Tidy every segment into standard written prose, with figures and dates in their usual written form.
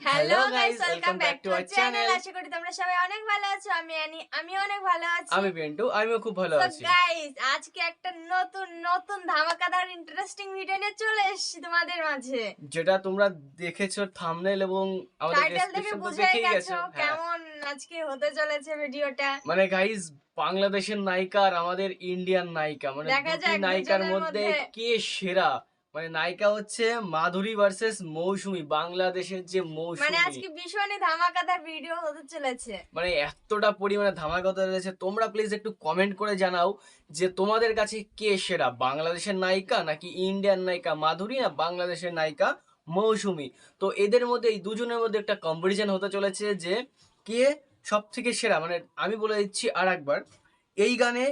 Hello guys, welcome back to our channel. আশা করি তোমরা সবাই অনেক ভালো আছো। আমি অনেক ভালো আছি। আমি পিন্টু, আমিও খুব ভালো আছি। গাইস, আজকে একটা নতুন ধামাকাদার ইন্টারেস্টিং ভিডিও নিয়ে চলে এসেছি তোমাদের মাঝে। যেটা তোমরা দেখেছো থাম্বনেল এবং আমাদের টাইটেল দেখে ডেসক্রিপশন তো বুঝে দেখেই গেছো গেছো কেমন আজকে হতে চলেছে ভিডিওটা। মানে গাইস, বাংলাদেশের নায়িকা আর আমাদের ইন্ডিয়ান নায়িকা, মানে দেখা দুটি যাক নায়িকার দুজনের মধ্যে কে সেরা। মানে নায়িকা হচ্ছে মাধুরী ভার্সেস মৌসুমী, বাংলাদেশের যে মৌসুমী। মানে আজকে ভীষণই ধামাকাদার ভিডিও হতে চলেছে। মানে এতটা পরিমাণে ধামাকা হতে চলেছে। তোমরা প্লিজ একটু কমেন্ট করে জানাও যে তোমাদের কাছে কে সেরা, বাংলাদেশের নায়িকা নাকি ইন্ডিয়ান নায়িকা মাধুরী, না বাংলাদেশের নায়িকা মৌসুমী। তো এদের মধ্যে, এই দুজনের মধ্যে একটা কম্পিটিশন হতে চলেছে যে কে সব থেকে সেরা। মানে আমি বলে দিচ্ছি আর একবার, এই গানে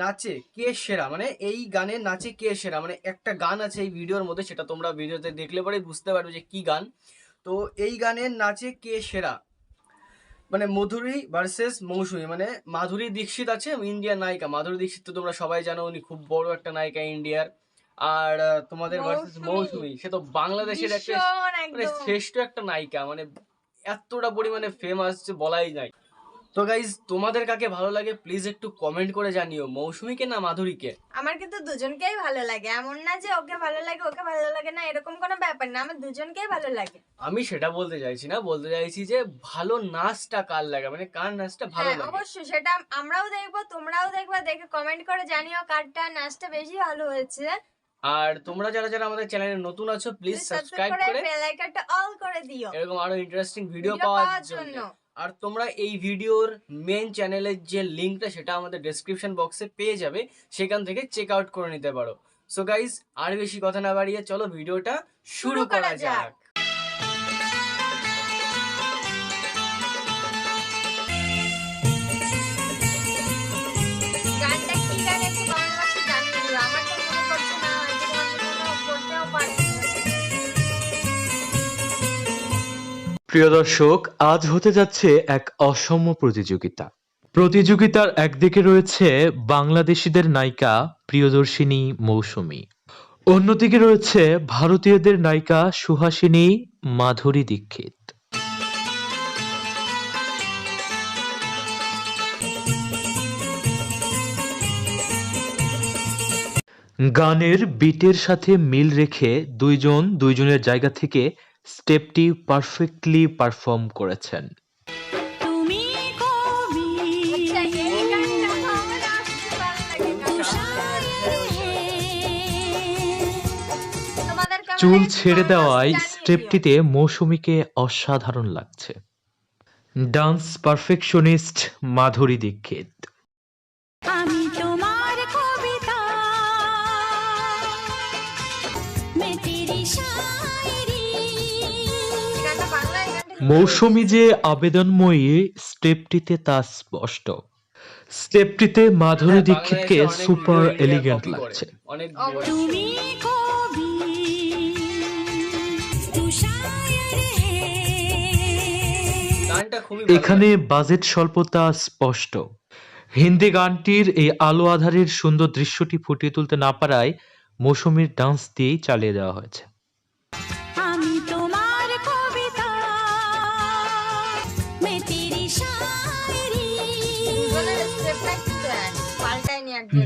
নাচে কে সেরা, মানে এই গানে নাচে কে সেরা। মানে একটা গান আছে এই ভিডিওর মধ্যে, সেটা তোমরা ভিডিওতে দেখলে পরে বুঝতে পারবে যে কি গান। তো এই গানের নাচে কে সেরা, মানে মাধুরী ভার্সেস মৌসুমী। মানে মাধুরী দীক্ষিত আছে, ইন্ডিয়ান নায়িকা। মাধুরী দীক্ষিত তো তোমরা সবাই জানো, উনি খুব বড় একটা নায়িকা ইন্ডিয়ার। আর তোমাদের ভার্সেস মৌসুমী, সে তো বাংলাদেশের একটা মানে শ্রেষ্ঠ একটা নায়িকা, মানে এতটা পরিমাণে ফেমাস যে বলাই যায়। তো গাইজ, তোমাদের কাকে ভালো লাগে প্লিজ একটু কমেন্ট করে জানিও, মৌসুমীকে না মাধুরীকে। আমার কিন্তু দুজনকেই ভালো লাগে, এমন না যে ওকে ভালো লাগে ওকে ভালো লাগে না, এরকম কোনো ব্যাপার না, আমার দুজনকেই ভালো লাগে। আমি সেটা বলতে চাইছি না, বলতে চাইছি যে ভালো নাচটা কার লাগে, মানে কার নাচটা ভালো লাগে। অবশ্যই সেটা আমরাও দেখবো, তোমরাও দেখবে, দেখে কমেন্ট করে জানিও কারটা নাচটা বেশি ভালো হয়েছে। আর তোমরা যারা যারা আমাদের চ্যানেলে নতুন আছো প্লিজ সাবস্ক্রাইব করে বেল আইকনটা অল করে দিও এরকম আরো ইন্টারেস্টিং ভিডিও পাওয়ার জন্য। আর তোমরা এই ভিডিওর মেন চ্যানেলের যে লিংকটা, সেটা আমাদের ডেসক্রিপশন বক্সে পেয়ে যাবে, সেখান থেকে চেক আউট করে নিতে পারো। সো গাইস, আর বেশি কথা না বাড়িয়ে চলো ভিডিওটা শুরু করা যাক। গানটা কি গান একটু কমেন্ট বক্সে জানিয়ে দিও, আমার তো মনে পড়ছে না, হয়তো তোমাদের পড়তেও পারে। প্রিয় দর্শক, আজ হতে যাচ্ছে এক অসম প্রতিযোগিতা। প্রতিযোগিতার একদিকে রয়েছে বাংলাদেশিদের নায়িকা প্রিয়দর্শিনী মৌসুমী, অন্যদিকে রয়েছে ভারতীয়দের নায়িকা সুহাসিনী মাধুরী দীক্ষিত। গানের বিটের সাথে মিল রেখে দুইজনের জায়গা থেকে স্টেপটি পারফেক্টলি পারফর্ম করেছেন। চুল ছেড়ে দেওয়ায় স্টেপটিতে মৌসুমীকে অসাধারণ লাগছে। Dance perfectionist Madhuri Dixit. মৌসুমী যে আবেদনময়ী স্টেপটিতে তা স্পষ্ট। স্টেপটিতে মাধুরী দীক্ষিতকে সুপার এলিগেন্ট লাগছে। এখানে বাজেট স্বল্পতা স্পষ্ট। হিন্দি গানটির এই আলো আধারের সুন্দর দৃশ্যটি ফুটিয়ে তুলতে না পারায় মৌসুমীর ডান্স দিয়েই চালিয়ে দেওয়া হয়েছে।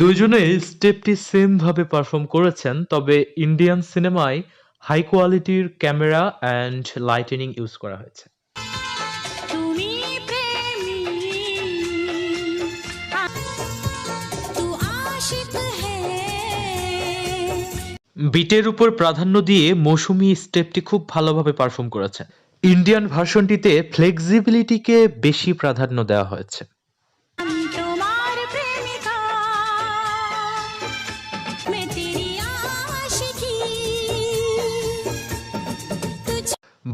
দুইজনে স্টেপটি সেম ভাবে পারফর্ম করেছেন, তবে ইন্ডিয়ান সিনেমায় হাই কোয়ালিটির ক্যামেরা অ্যান্ড লাইটেনিং ইউজ করা হয়েছে। বিটের উপর প্রাধান্য দিয়ে মৌসুমী স্টেপটি খুব ভালোভাবে পারফর্ম করেছেন। ইন্ডিয়ান ভার্সনটিতে ফ্লেক্সিবিলিটিকে বেশি প্রাধান্য দেওয়া হয়েছে।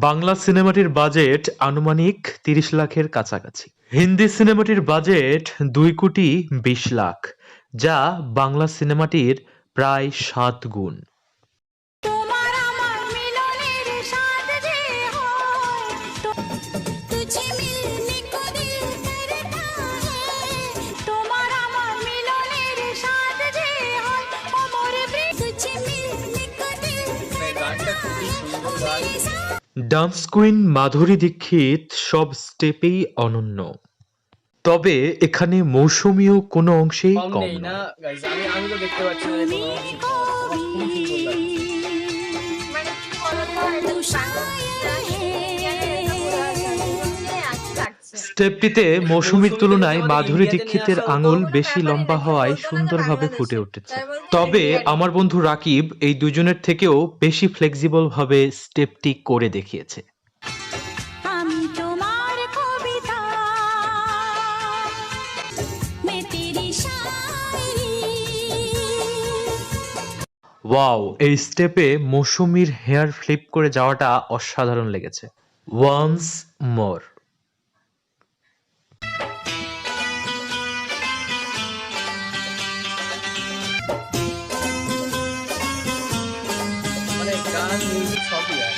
বাংলা সিনেমাটির বাজেট আনুমানিক 30 লাখের কাছাকাছি। হিন্দি সিনেমাটির বাজেট 2,20 লাখ, যা বাংলা সিনেমাটির প্রায় 7 গুণ। ডান্স কুইন মাধুরী দীক্ষিত সব স্টেপেই অনন্য, তবে এখানে মৌসুমীও কোনো অংশেই কম কম নেই না নয়। গাইজ, আমি তো দেখতে পাচ্ছি না যে কোনো অংশে কম, আমার খুবই সুন্দর লাগছে। মানে কি বলতো, এটা লাগছে। স্টেপটিতে মৌসুমীর মৌসুমীকে তুলনায় যদি আমাদের মাধুরী ইন্ডিয়াতে নিয়ে দীক্ষিতের আসা হতো, আঙুল কোনো বেশি ব্যাপারই লম্বা না, হওয়ায় বলতো না যে সুন্দরভাবে ফুটে বাংলাদেশে, উঠেছে। তাই বলতো তবে ইন্ডিয়ান। আমার বন্ধু রাকিব এই দুজনের থেকেও বেশি ফ্লেক্সিবল ভাবে স্টেপটি করে দেখিয়েছে। আমি তোমার কবিতা मैं तेरी शायरी ওয়াও, এই স্টেপে মৌসুমীর হেয়ার ফ্লিপ করে যাওয়াটা অসাধারণ লেগেছে। Once more. মানে গান মিউজিক সবই আর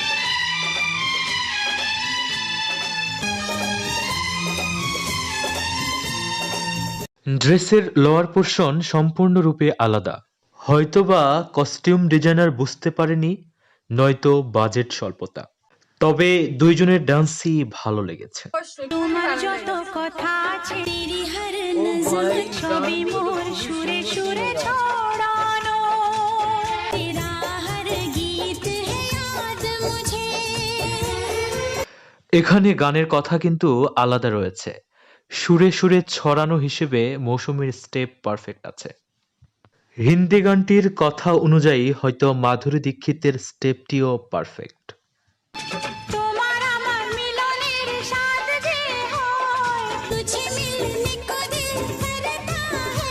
ড্রেসের লোয়ার পোর্শন সম্পূর্ণরূপে আলাদা, হয়তোবা কস্টিউম ডিজাইনার বুঝতে পারেনি, নয়তো বাজেট স্বল্পতা। তবে দুইজনের ডান্সই ভালো লেগেছে। অবশ্যই খুবই তোমার ভালো যত লেগেছে। কথা আছে तेरी हर ও नज़र ভাই, ছবি গানগুলো তো মোর খুবই সুরে সুন্দর সুরে ছিল। ছড়ানো तेरा हर गीत है याद मुझे এখানে গানের কথা কিন্তু আলাদা রয়েছে, সুরে সুরে ছড়ানো হিসেবে মৌসুমীর স্টেপ পারফেক্ট আছে। হিন্দি গানটির কথা অনুযায়ী হয়তো মাধুরী দীক্ষিতের স্টেপটিও পারফেক্ট। তোমার আমার মিলনের স্বাদ যে হয় तुझे मिलने को दिल करता है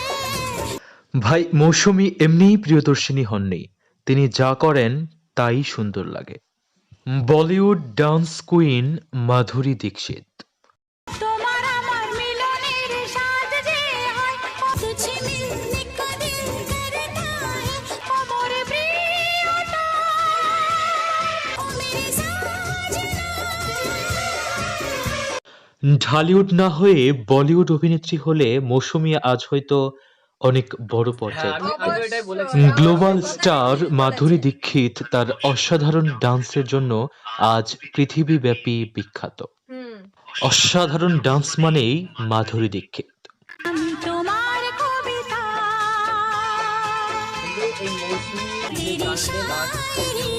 ভাই, মৌসুমী এমনিই প্রিয়দর্শিনী হননি, তিনি যা করেন তাই সুন্দর লাগে। Bollywood dance queen Madhuri Dixit. তোমার আমার মিলনের স্বাদ যে হয় तुझे मिलने को दिल करता है ओ मोरे प्रियता ओ मेरे साजना ঢালিউড না হয়ে বলিউড অভিনেত্রী হলে মৌসুমী আজ হয়তো অনেক বড় হ্যাঁ, পর্যায়ে আমি থাকতো। আমি এটাই বলেছি। অবশ্যই, গ্লোবাল আমার স্টার কথাটা ঠিক মাধুরী বলেছে। দীক্ষিত তার অসাধারণ ডান্সের জন্য আজ পৃথিবীব্যাপী বিখ্যাত। হুম। অসাধারণ ডান্স মানেই মাধুরী দীক্ষিত। আমি তোমার কবিতা কিন্তু এই মৌসুমী যে तेरी গানটা নাচ शायरी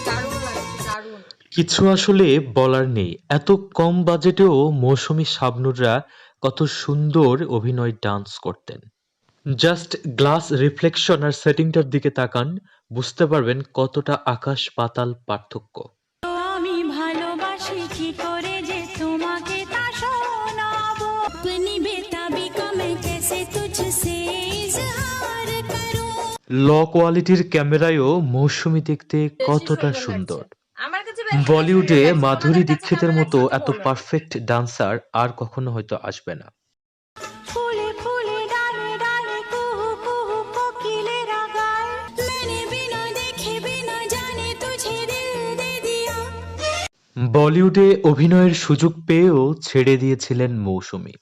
দারুণ লাগছে, দারুণ। কিছু আসলে বলার নেই, এত কম বাজেটেও মৌসুমী শাবনূররা কত সুন্দর অভিনয় ডান্স করতেন। জাস্ট গ্লাস রিফ্লেকশন আর সেটিংটার দিকে তাকান, বুঝতে পারবেন কতটা আকাশ পাতাল পার্থক্য। তো আমি ভালোবাসি কি করে যে তোমাকে তা শোনাবো अपनी बेताबी का मैं कैसे तुझसे इजहार करूं ল কোয়ালিটির ক্যামেরায়ও মৌসুমী দেখতে বেশি কতটা সুন্দর সুন্দর। লাগছে। আমার কাছে বেশি বলিউডে সুন্দর লাগছে। মাধুরী তোমাদের কাছে দীক্ষিতের কেমন মতো লাগছে এত বলো। পারফেক্ট ডান্সার আর কখনো হয়তো আসবে না। फूले फूले डाले डाले कुहू कुहू कोकिलेरा गाए मैंने बिना देखे बिना जाने तुझे दिल दे दिया বলিউডে অভিনয়ের সুযোগ পেয়েও ছেড়ে দিয়েছিলেন মৌসুমী।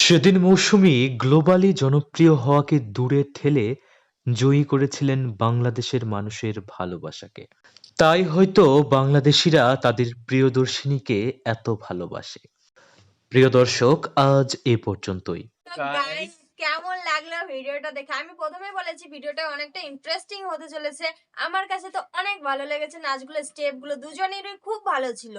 সেদিন মৌসুমী গ্লোবালি জনপ্রিয় হওয়াকে দূরে ঠেলে জয়ী করেছিলেন বাংলাদেশের মানুষের ভালোবাসাকে। তাই হয়তো বাংলাদেশিরা তাদের প্রিয়দর্শিনীকে এত ভালোবাসে। প্রিয় দর্শক, আজ এ পর্যন্তই। তো গাইস, কেমন লাগলো ভিডিওটা দেখে? আমি প্রথমেই বলেছি ভিডিওটা অনেকটা ইন্টারেস্টিং হতে চলেছে। আমার কাছে তো অনেক ভালো লেগেছে, নাচগুলো স্টেপগুলো দুজনেরই খুব ভালো ছিল।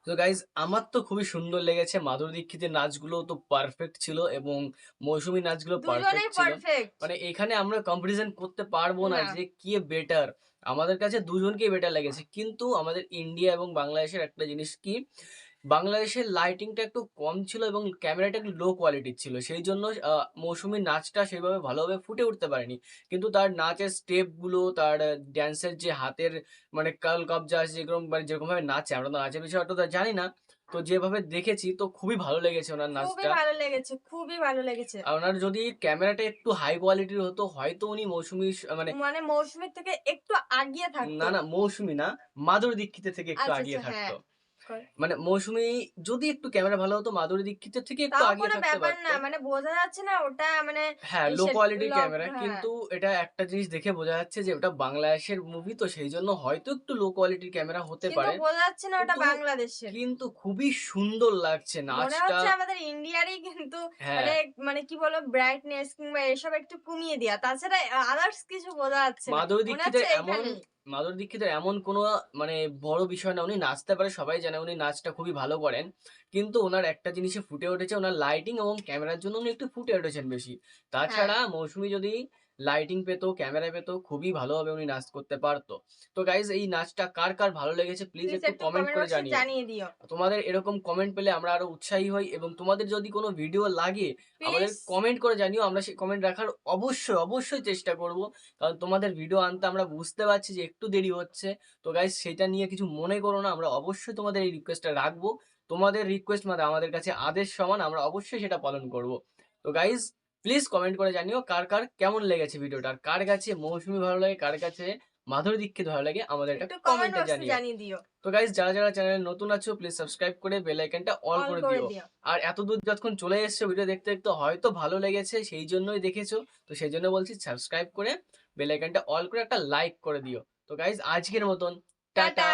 তো গাইজ, আমার তো খুবই সুন্দর লেগেছে। মাধুরী দীক্ষিতের নাচগুলো তো পারফেক্ট ছিল এবং মৌসুমী নাচগুলো দুজনেই পারফেক্ট ছিল। পারফেক্ট। মানে এখানে আমরা কম্পারিজন করতে পারবো না না। যে কে বেটার। আমাদের কাছে দুজনকেই বেটার লেগেছে, কিন্তু আমাদের ইন্ডিয়া এবং বাংলাদেশের একটা জিনিস কি, বাংলাদেশের লাইটিংটা একটু কম ছিল এবং ক্যামেরাটা একটু লো কোয়ালিটির ছিল, সেই জন্য মৌসুমীর নাচটা সেভাবে ভালোভাবে ফুটে উঠতে পারেনি। কিন্তু তার নাচের স্টেপগুলো, তার ড্যান্সের যে হাতের মানে কাল কবজা আছে, যেরকম মানে যেরকম ভাবে নাচে, আমরা তো নাচের বিষয়ে অতটা জানি না, তো যেভাবে দেখেছি তো খুবই ভালো লেগেছে ওনার খুবই নাচটা। ভালো লেগেছে, খুবই ভালো লেগেছে। আর ওনার যদি ক্যামেরাটা একটু হাই কোয়ালিটির হতো, হয়তো উনি মৌসুমীর মানে মানে মৌসুমীর থেকে একটু আগিয়ে থাকতো। না না, মৌসুমী না, মাধুরী দীক্ষিতের থেকে একটু আচ্ছা আগিয়ে আচ্ছা, হ্যাঁ, থাকতো। করে। মানে মৌসুমী যদি একটু ক্যামেরা ভালো হতো মাধুরী দীক্ষিতের থেকে একটু তাও আগিয়ে কোনো থাকতে ব্যাপার পারতো। না, মানে বোঝা যাচ্ছে না ওটা মানে হ্যাঁ, লো ইসের কোয়ালিটির ক্যামেরা, হ্যাঁ। কিন্তু এটা একটা জিনিস দেখে বোঝা যাচ্ছে যে ওটা বাংলাদেশের মুভি, তো সেই জন্য হয়তো একটু লো কোয়ালিটির ক্যামেরা হতে কিন্তু পারে। বোঝা যাচ্ছে না ওটা কিন্তু বাংলাদেশের। কিন্তু খুবই সুন্দর লাগছে মনে নাচটা। হচ্ছে আমাদের ইন্ডিয়ারই, কিন্তু হ্যাঁ, মানে মানে কি বলবো ব্রাইটনেস কিংবা এসব একটু কমিয়ে দেয়া, তাছাড়া আদার্স কিছু বোঝা যাচ্ছে না। মাধুরী মনে দীক্ষিতের হচ্ছে এমন এখানেই। মাধুরী দীক্ষিতের এমন কোনো মানে বড় বিষয় না, উনি নাচতে পারে, সবাই জানে উনি নাচটা খুবই ভালো করেন। কিন্তু ওনার একটা জিনিসে ফুটে উঠেছে, ওনার লাইটিং এবং ক্যামেরার জন্য উনি একটু ফুটে উঠেছেন বেশি। হ্যাঁ, তাছাড়া মৌসুমী যদি লাইটিং পেতো, ক্যামেরা পেতো, খুবই ভালোভাবে উনি নাচ করতে পারতো। তো গাইজ, এই নাচটা কার কার ভালো লেগেছে প্লিজ প্লিজ একটু একটু কমেন্ট কমেন্ট করে বক্সে জানিও। জানিয়ে দিও। তোমাদের এরকম কমেন্ট পেলে আমরা আরো উৎসাহী হই, এবং তোমাদের যদি কোনো ভিডিও লাগে আমাদের প্লিজ কমেন্ট করে জানিও, আমরা সেই কমেন্ট রাখার অবশ্যই চেষ্টা করব। কারণ তোমাদের ভিডিও আনতে আমরা বুঝতে পারছি যে একটু দেরি হচ্ছে। তো গাইস, সেটা নিয়ে কিছু মনে করো না, আমরা অবশ্যই তোমাদের এই রিকোয়েস্টটা রাখবো। তোমাদের রিকোয়েস্ট মানে আমাদের কাছে আদেশ সমান, আমরা অবশ্যই সেটা পালন করব। তো গাইস, প্লিজ কমেন্ট করে জানিও কার কার কেমন লেগেছে ভিডিওটা, আর কার কাছে মৌসুমী ভালো লাগে, কার কাছে মাধুরী দীক্ষিত ভালো লাগে, আমাদের এটা একটু কমেন্ট কমেন্টে বক্সে জানিও। জানিয়ে দিও। তো গাইস, যারা যারা চ্যানেলে নতুন আছো প্লিজ সাবস্ক্রাইব করে বেল আইকনটা অল অল করে করে দিও। দিও। আর এতদূর যতক্ষণ চলে এসেছো ভিডিও দেখতে দেখতে হয়তো ভালো লেগেছে, সেই জন্যই দেখেছো। তো সেই জন্য বলছি সাবস্ক্রাইব করে বেল আইকনটা অল করে একটা লাইক করে দিও। তো গাইস, আজকের মতন টাটা। টাটা।